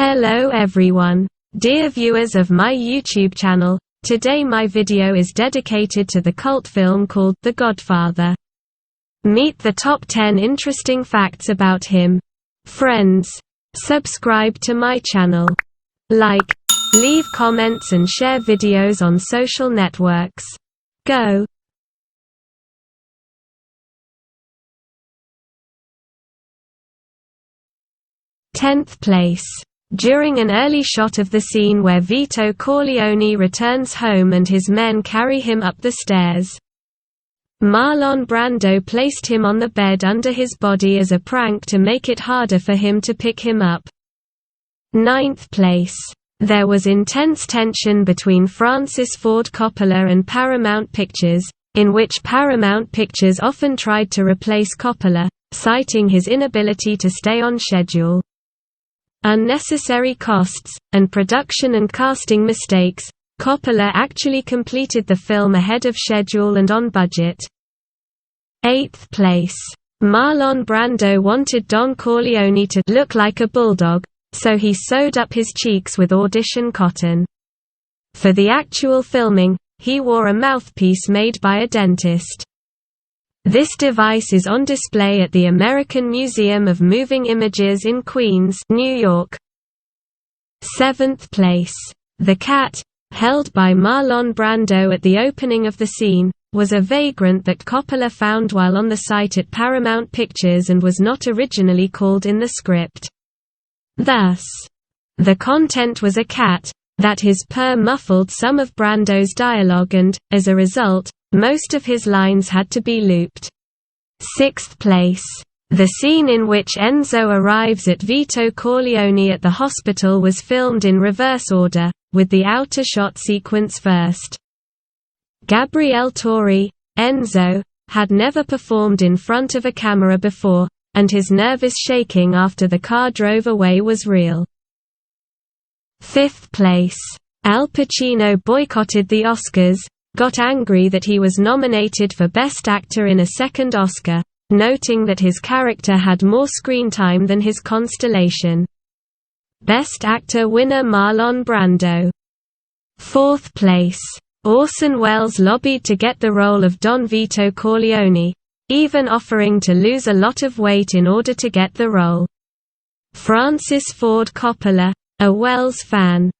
Hello everyone, dear viewers of my YouTube channel. Today my video is dedicated to the cult film called The Godfather. Meet the top 10 interesting facts about him. Friends, subscribe to my channel. Like, leave comments and share videos on social networks. Go! 10th place. During an early shot of the scene where Vito Corleone returns home and his men carry him up the stairs, Marlon Brando placed him on the bed under his body as a prank to make it harder for him to pick him up. 9th place. There was intense tension between Francis Ford Coppola and Paramount Pictures, in which Paramount Pictures often tried to replace Coppola, citing his inability to stay on schedule, unnecessary costs, and production and casting mistakes. Coppola actually completed the film ahead of schedule and on budget. 8th place. Marlon Brando wanted Don Corleone to look like a bulldog, so he sewed up his cheeks with audition cotton. For the actual filming, he wore a mouthpiece made by a dentist. This device is on display at the American Museum of Moving Images in Queens, New York. 7th place. The cat, held by Marlon Brando at the opening of the scene, was a vagrant that Coppola found while on the site at Paramount Pictures and was not originally called in the script. Thus, the content was a cat, that his purr muffled some of Brando's dialogue and, as a result, most of his lines had to be looped. 6th place. The scene in which Enzo arrives at Vito Corleone at the hospital was filmed in reverse order, with the outer shot sequence first. Gabriele Torre, Enzo, had never performed in front of a camera before, and his nervous shaking after the car drove away was real. 5th place. Al Pacino boycotted the Oscars, got angry that he was nominated for Best Actor in a second Oscar, noting that his character had more screen time than his constellation. Best Actor winner Marlon Brando. 4th place. Orson Welles lobbied to get the role of Don Vito Corleone, even offering to lose a lot of weight in order to get the role. Francis Ford Coppola, a Welles fan,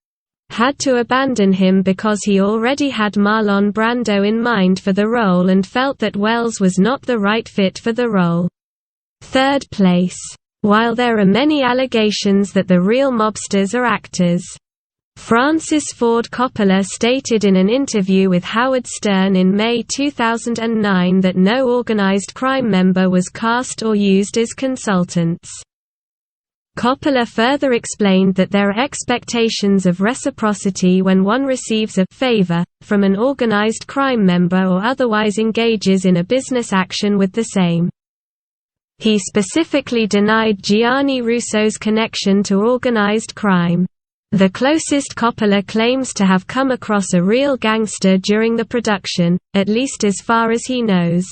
had to abandon him because he already had Marlon Brando in mind for the role and felt that Welles was not the right fit for the role. 3rd place. While there are many allegations that the real mobsters are actors, Francis Ford Coppola stated in an interview with Howard Stern in May 2009 that no organized crime member was cast or used as consultants. Coppola further explained that there are expectations of reciprocity when one receives a favor from an organized crime member or otherwise engages in a business action with the same. He specifically denied Gianni Russo's connection to organized crime. The closest Coppola claims to have come across a real gangster during the production, at least as far as he knows,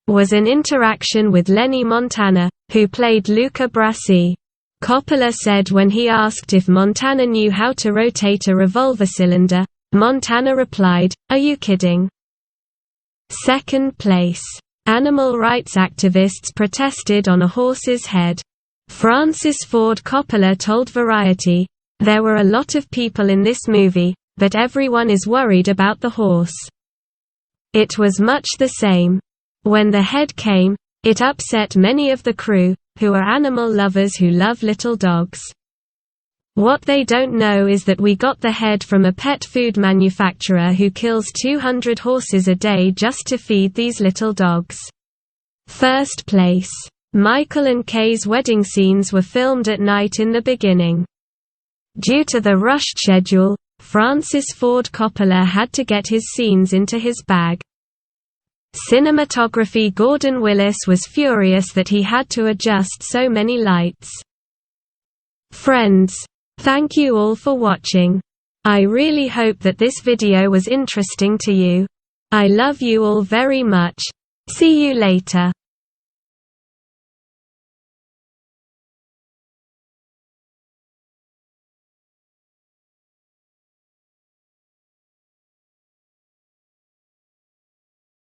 was an interaction with Lenny Montana, who played Luca Brasi. Coppola said when he asked if Montana knew how to rotate a revolver cylinder, Montana replied, "Are you kidding?" 2nd place. Animal rights activists protested on a horse's head. Francis Ford Coppola told Variety, "There were a lot of people in this movie, but everyone is worried about the horse. It was much the same. When the head came, it upset many of the crew, who are animal lovers who love little dogs. What they don't know is that we got the head from a pet food manufacturer who kills 200 horses a day just to feed these little dogs." 1st place. Michael and Kay's wedding scenes were filmed at night in the beginning. Due to the rushed schedule, Francis Ford Coppola had to get his scenes into his bag. Cinematography Gordon Willis was furious that he had to adjust so many lights. Friends, thank you all for watching. I really hope that this video was interesting to you. I love you all very much. See you later.